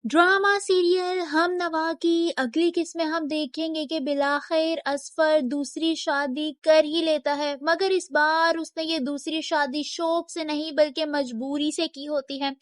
Drama serial हम नवा की अगली किस्त में हम देखेंगे कि बिलाखिर असफर दूसरी शादी कर ही लेता है, मगर इस बार उसने ये दूसरी शादी शौक से नहीं बल्कि मजबूरी से की होती है।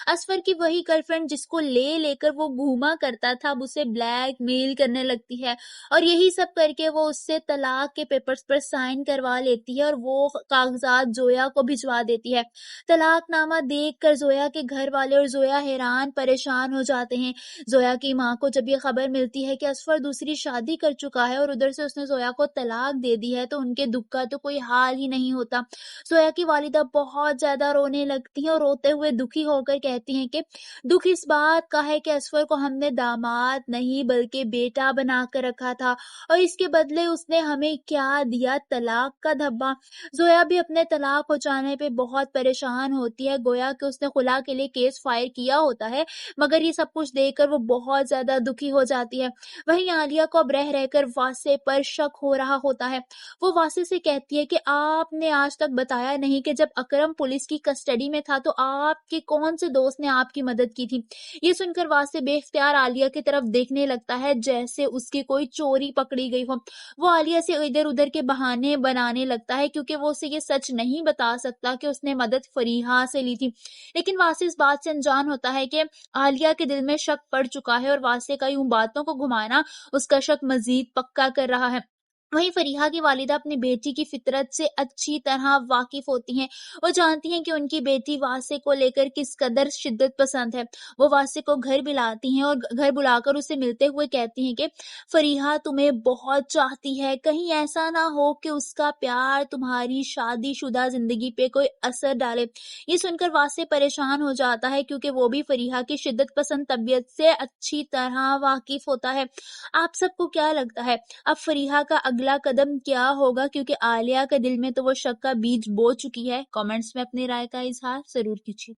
असफर की वही गर्लफ्रेंड जिसको ले लेकर वो घूमा करता था, अब उसे ब्लैकमेल करने लगती है और यही सब करके वो उससे तलाक के पेपर्स पर साइन करवा लेती है और वो कागजात जोया को भिजवा देती है। तलाकनामा देखकर जोया के घर वाले और जोया हैरान परेशान हो जाते हैं। जोया की माँ को जब ये खबर मिलती है कि असफर दूसरी शादी कर चुका है और उधर से उसने जोया को तलाक दे दी है, तो उनके दुख का तो कोई हाल ही नहीं होता। जोया की वालिदा बहुत ज्यादा रोने लगती हैं और रोते हुए दुखी होकर कहती हैं कि दुख इस बात का है कि असफर को हमने दामाद नहीं बल्कि बेटा बना कर रखा था और इसके बदले उसने हमें क्या दिया, तलाक का धब्बा। जोया भी अपने तलाक हो जाने पे बहुत परेशान होती है, गोया कि उसने खुला के लिए केस फाइल किया होता है, मगर ये सब कुछ देखकर वो बहुत ज्यादा दुखी हो जाती है। वहीं आलिया को अब रह रहकर वासे पर शक हो रहा होता है। वो वासे से कहती है कि आपने आज तक बताया नहीं कि जब अकरम पुलिस की कस्टडी में था तो आपके कौन से दोस्त ने आपकी मदद की थी। ये सुनकर वासे बेख्तियार आलिया की तरफ देखने लगता है जैसे उसकी कोई चोरी पकड़ी गई हो। वो आलिया से इधर उधर के बहाने बनाने लगता है क्योंकि वो उसे ये सच नहीं बता सकता कि उसने मदद फरीहा से ली थी। लेकिन वासे इस बात से अनजान होता है कि आलिया के दिल में शक पड़ चुका है और वासे का यूं बातों को घुमाना उसका शक मजीद पक्का कर रहा है। वहीं फरीहा की वालिदा अपनी बेटी की फितरत से अच्छी तरह वाकिफ होती हैं। वो जानती हैं कि उनकी बेटी वासे को लेकर किस कदर शिद्दत पसंद है। वो वासे को घर बुलाती हैं और घर बुलाकर उसे मिलते हुए कहती हैं कि फरीहा तुम्हें बहुत चाहती है, कहीं ऐसा ना हो कि उसका प्यार तुम्हारी शादीशुदा जिंदगी पे कोई असर डाले। ये सुनकर वासे परेशान हो जाता है क्योंकि वो भी फरीहा की शिद्दत पसंद तबीयत से अच्छी तरह वाकिफ होता है। आप सबको क्या लगता है अब फरीहा का अगला कदम क्या होगा, क्योंकि आलिया के दिल में तो वो शक का बीज बो चुकी है। कमेंट्स में अपनी राय का इजहार जरूर कीजिए।